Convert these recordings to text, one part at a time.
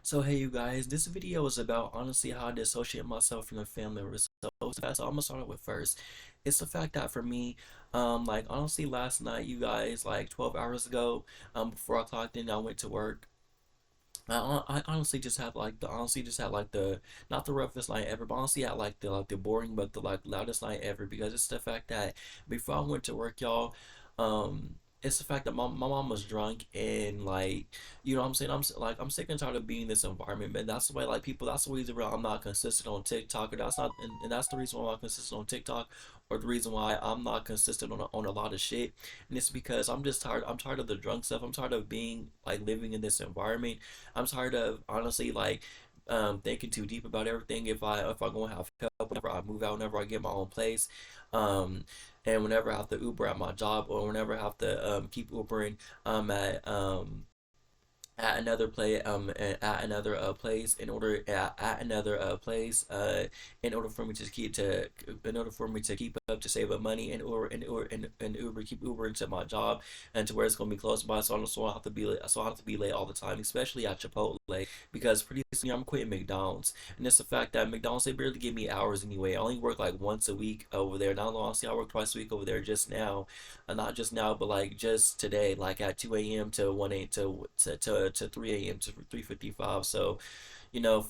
So hey you guys, this video is about honestly how I dissociate myself from the family so I'm gonna start with first. It's the fact that for me, like honestly last night you guys, like 12 hours ago, before I clocked in, I went to work. I honestly just had like the not the roughest night ever, but honestly had like the boring but the like loudest night ever because it's the fact that before I went to work, y'all, um, it's the fact that my mom was drunk and like you know what I'm saying I'm sick and tired of being in this environment, man. That's the way like people that's the reason why I'm not consistent on TikTok, or that's not and that's the reason why I'm not consistent on TikTok, or the reason why I'm not consistent on a lot of shit. And it's because I'm just tired. I'm tired of the drunk stuff. I'm tired of being like living in this environment. I'm tired of honestly like thinking too deep about everything. If I gonna have help whenever I move out, whenever I get my own place, um, and whenever I have to Uber at my job, or whenever I have to keep Ubering at another play at another place at another place in order for me to keep up to save up money, and Uber keep Uber to my job and to where it's gonna be close by, so I have to be late, so I have to be late all the time, especially at Chipotle, because pretty soon I'm quitting McDonald's. And it's the fact that McDonald's, they barely give me hours anyway. I only work like once a week over there. Now honestly I work twice a week over there just now, not just now, but like just today, like at 2 a.m. to 1 a.m. to 3 a.m. to 3:55. So,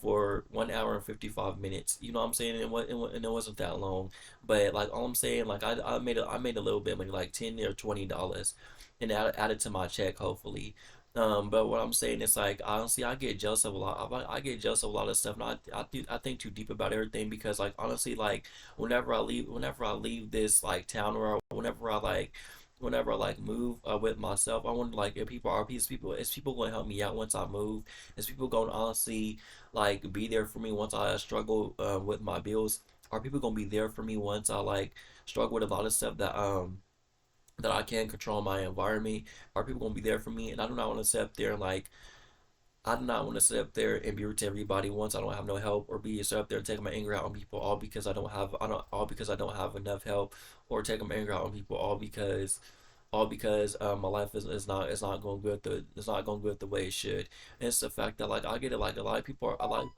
for 1 hour and 55 minutes. You know what I'm saying? And it wasn't that long. But like all I'm saying, like I made a little bit of money, like $10 or $20, and added to my check, hopefully. But what I'm saying is like honestly, I get jealous of a lot. I get jealous of a lot of stuff, and I think too deep about everything because like honestly, like whenever I leave this like town, or whenever I like move with myself, I wonder like is people going to help me out once I move? Is people going to honestly like be there for me once I struggle with my bills? Are people going to be there for me once I like struggle with a lot of stuff that I can't control my environment? Are people going to be there for me? And I do not want to sit up there and like I do not want to sit up there and be rude to everybody once I don't have no help, or be sit up there and take my anger out on people all because I don't have enough help, or take my anger out on people all because my life is not going good the way it should. And it's the fact that like I get it, like a lot of people are not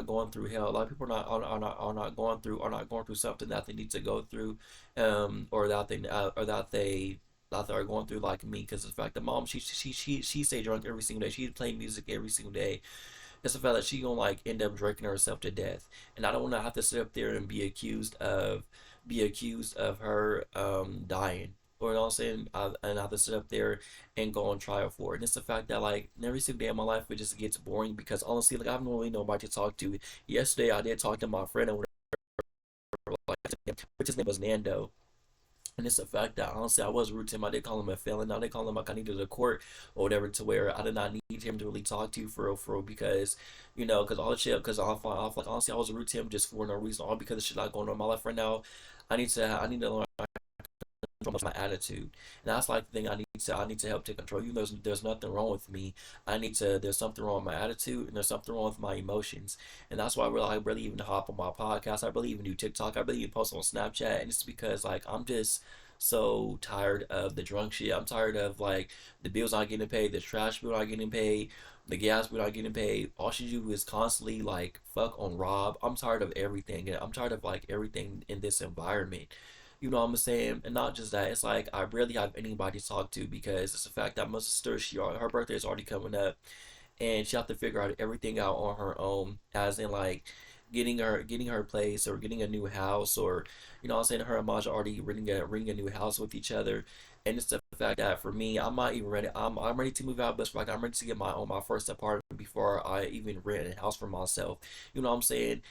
going through hell. A lot of people are not going through something that they need to go through, or that they are going through like me. Because the fact that mom, she stay drunk every single day. She play music every single day. It's the fact that she gonna like end up drinking herself to death, and I don't want to have to sit up there and be accused of her dying. Or you know what I'm saying? And I have to sit up there and go on trial for it. And it's the fact that like every single day of my life it just gets boring because honestly, like I don't really know nobody to talk to. Yesterday I did talk to my friend, and whatever, like, which his name was Nando. And it's the fact that honestly I was rude to him. I did call him a felon. Now they call him like I needed a court or whatever, to where I did not need him to really talk to for real, because because all the shit, because off like honestly I was rude to him just for no reason, all because of shit like going on in my life right now. I need to learn from my attitude, and that's like the thing I need to help to control. Even though there's nothing wrong with me, there's something wrong with my attitude, and there's something wrong with my emotions. And that's why I really even hop on my podcast. I really even do TikTok. I really even post on Snapchat. And it's because like I'm just so tired of the drunk shit. I'm tired of like the bills not getting paid, the trash bill not getting paid, the gas bill not getting paid. All she do is constantly like fuck on Rob. I'm tired of everything, and I'm tired of like everything in this environment. You know what I'm saying? And not just that, it's like I rarely have anybody to talk to, because it's the fact that my sister, her birthday is already coming up, and she have to figure out everything out on her own, as in like getting her place, or getting a new house, or what I'm saying, her and Maja already renting a new house with each other. And it's the fact that for me, I'm not even ready. I'm ready to move out, but like I'm ready to get my first apartment before I even rent a house for myself. You know what I'm saying?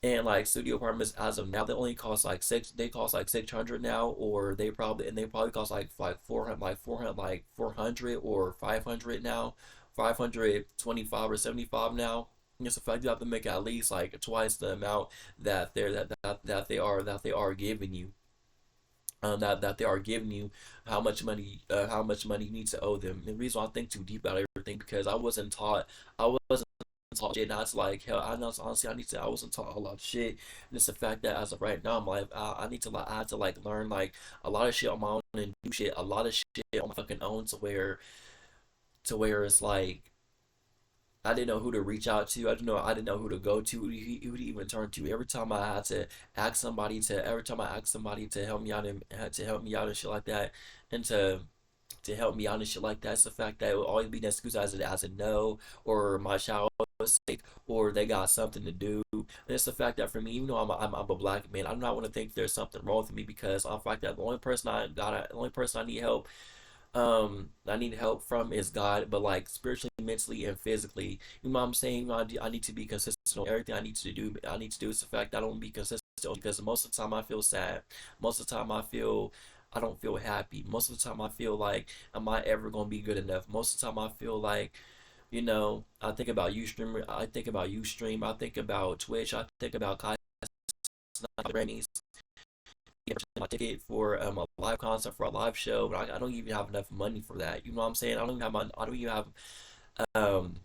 And like studio apartments as of now, they only cost like six. They cost like 600 now, or they probably cost like 400, like 400, like 400 or 500 now, 525 or 75 now. And it's the fact you have to make at least like twice the amount that they are giving you. That they are giving you, how much money you need to owe them. And the reason why I think too deep about everything, because I wasn't taught shit. Not like hell. I know honestly, I wasn't taught a lot of shit. And it's the fact that as of right now, I'm like, I need to like, I had to like learn like a lot of shit on my own, and do shit, a lot of shit on my fucking own, to where it's like, I didn't know who to reach out to. I didn't know who to go to, who to even turn to. Every time I asked somebody to help me out and to help me out and shit like that, and to help me out and shit like that. It's the fact that it would always be an excuse as a no, or my child was sick, or they got something to do. And it's the fact that for me, even though I'm a black man, I do not want to think there's something wrong with me because I'm fact that the only person I need help I need help from is God, but like spiritually, mentally, and physically. You know what I'm saying? I need to be consistent on everything I need to do. It's the fact that I don't be consistent because most of the time I feel sad. Most of the time I don't feel happy. Most of the time I feel like, am I ever gonna be good enough? Most of the time I feel like, I think about Ustream. I think about Ustream. I think about Twitch. I think about Kai Grammys. My ticket for a live concert for a live show, but I don't even have enough money for that. You know what I'm saying? I don't even have um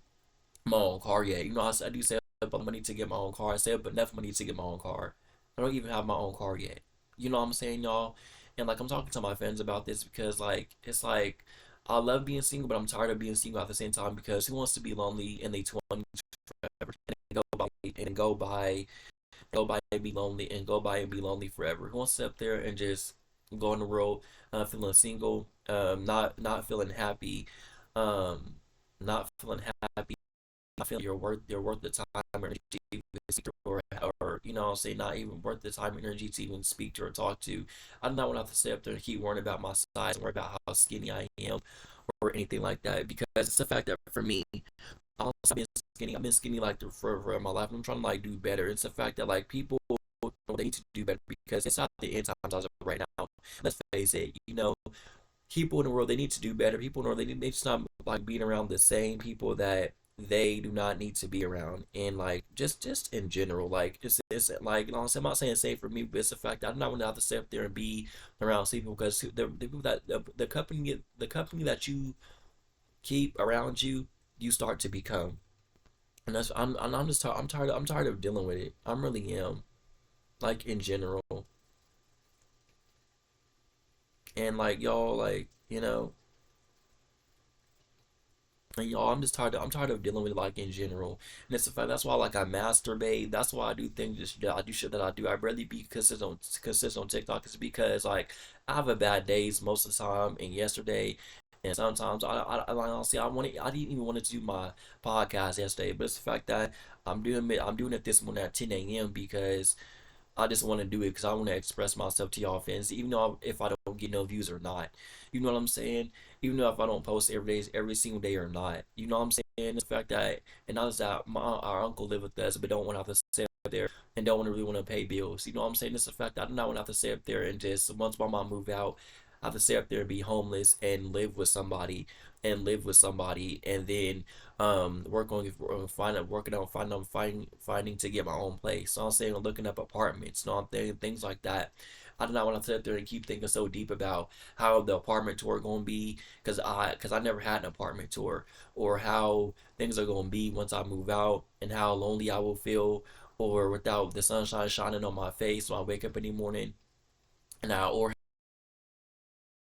my own car yet. I do save up money to get my own car. I save up enough money to get my own car. I don't even have my own car yet. You know what I'm saying, y'all? And like I'm talking to my friends about this because like it's like I love being single, but I'm tired of being single at the same time because who wants to be lonely in their 20s forever and go by and be lonely and go by and be lonely forever? Who wants to sit up there and just go on the road feeling single, not feeling happy, um, not feeling happy I feel like you're worth the time and energy to even speak to or I'll say not even worth the time and energy to even speak to or talk to. I do not want to have to sit up there and keep worrying about my size, worry about how skinny I am or anything like that because it's the fact that for me, I've been skinny like for my life. I'm trying to like do better. It's the fact that like people they need to do better because it's not the end times as of right now. Let's face it, people in the world they need to do better. People in the world they need to stop like being around the same people that they do not need to be around and like just in general like it's like I'm not saying same for me but it's the fact that I'm not gonna have to sit up there and be around people because the people that the company that you keep around you you start to become and I'm just I'm tired of dealing with it. I'm really am like in general and like y'all like and y'all, I'm tired of dealing with it, like in general, and it's the fact that's why like I masturbate. That's why I do things that I do shit that I do. I'd rather be consistent on TikTok is because like I have a bad days most of the time, and yesterday, and sometimes like, honestly I didn't even want to do my podcast yesterday, but it's the fact that I'm doing it this morning at 10 a.m. because I just want to do it because I want to express myself to y'all fans, even though if I don't get no views or not. You know what I'm saying? Even though if I don't post every single day or not. You know what I'm saying? It's the fact that, and not just that, our uncle live with us, but don't want to have to sit up there and don't really want to pay bills. You know what I'm saying? It's the fact that I do not want to have to sit up there and just, once my mom move out, I have to sit up there and be homeless and live with somebody and then finding to get my own place. So I'm saying looking up apartments, you know, I'm thinking things like that. I do not want to sit there and keep thinking so deep about how the apartment tour gonna be because I never had an apartment tour or how things are gonna be once I move out and how lonely I will feel or without the sunshine shining on my face when I wake up in the morning and or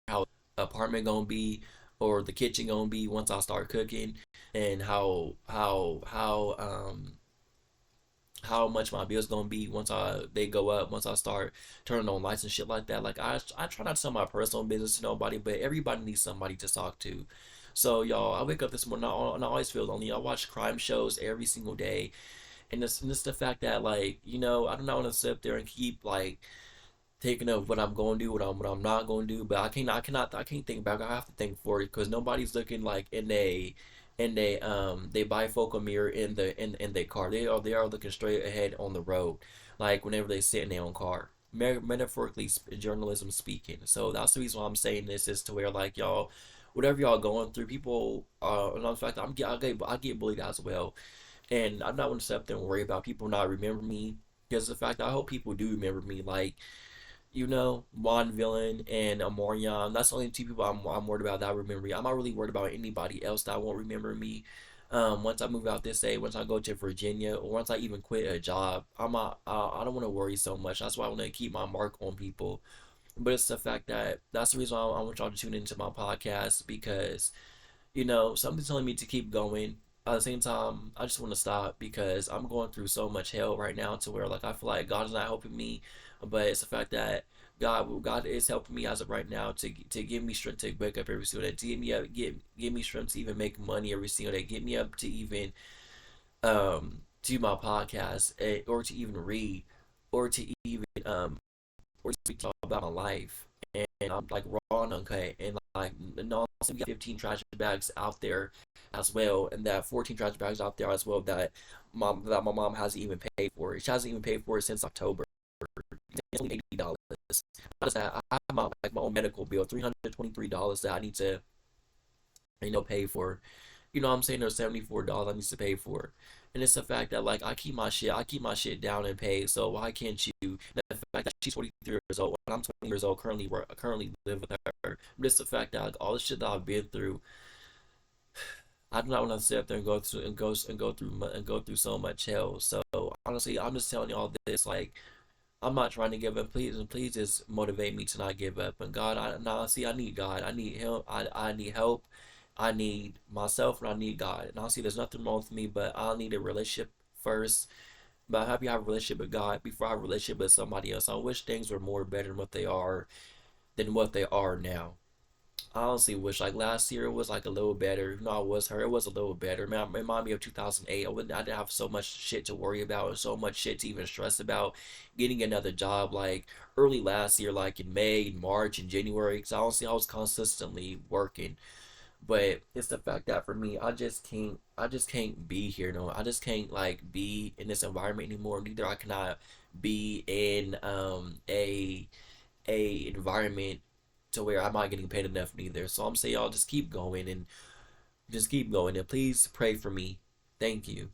how apartment gonna be or the kitchen gonna be once I start cooking and how much my bills gonna be once I they go up once I start turning on lights and shit like that. Like I try not to tell my personal business to nobody, but everybody needs somebody to talk to. So y'all, I wake up this morning and I always feel lonely. I watch crime shows every single day, and it's the fact that like I do not want to sit up there and keep like thinking of what I'm going to do, what I'm not going to do. But I can't think back. I have to think forward because nobody's looking like they bifocal mirror in their car. They are looking straight ahead on the road, like whenever they sit in their own car. Metaphorically, journalism speaking. So that's the reason why I'm saying this is to where like y'all, whatever y'all going through, people. And in fact, I get bullied as well, and I'm not going to sit up there and worry about people not remember me. Because the fact I hope people do remember me, like Juan Villain and Amorion. That's the only two people I'm worried about that remember me. I'm not really worried about anybody else that won't remember me. Once I move out this day, once I go to Virginia, or once I even quit a job, I don't want to worry so much. That's why I want to keep my mark on people. But it's the fact that that's the reason why I want y'all to tune into my podcast because something's telling me to keep going. at the same time, I just want to stop because I'm going through so much hell right now to where like I feel like God is not helping me, but it's the fact that God is helping me as of right now to give me strength to wake up every single day, to give me up, give me strength to even make money every single day, get me up to even do my podcast, or to even read, or to even or speak to about my life. And I'm like raw and uncut, and like no, we got 15 trash bags out there as well, and that 14 trash bags out there as well that my mom hasn't even paid for. She hasn't even paid for it since October. It's only $80. I have my own medical bill, $323 that I need to pay for. You know what I'm saying? There's $74 I need to pay for. And it's the fact that like I keep my shit down and paid. So why can't you? The fact that she's 43 years old, when I'm 20 years old, currently live with her. Just the fact that like all the shit that I've been through, I do not want to sit up there and go through so much hell. So honestly, I'm just telling you all this. Like I'm not trying to give up. Please and please just motivate me to not give up. And God, I need God. I need Him. I need help. I need myself and I need God. And honestly, there's nothing wrong with me, but I need a relationship first. But I'm happy I have a relationship with God before I have a relationship with somebody else. I wish things were more better than what they are now. I honestly wish like last year it was like a little better. No, it was her. It was a little better. Man, it reminded me of 2008. I didn't have so much shit to worry about and so much shit to even stress about. Getting another job like early last year, like in May, March, and January. Because honestly, I was consistently working. But it's the fact that for me, I just can't be here no. I just can't like be in this environment anymore. Neither I cannot be in a environment to where I'm not getting paid enough neither. So I'm saying y'all just keep going and please pray for me. Thank you.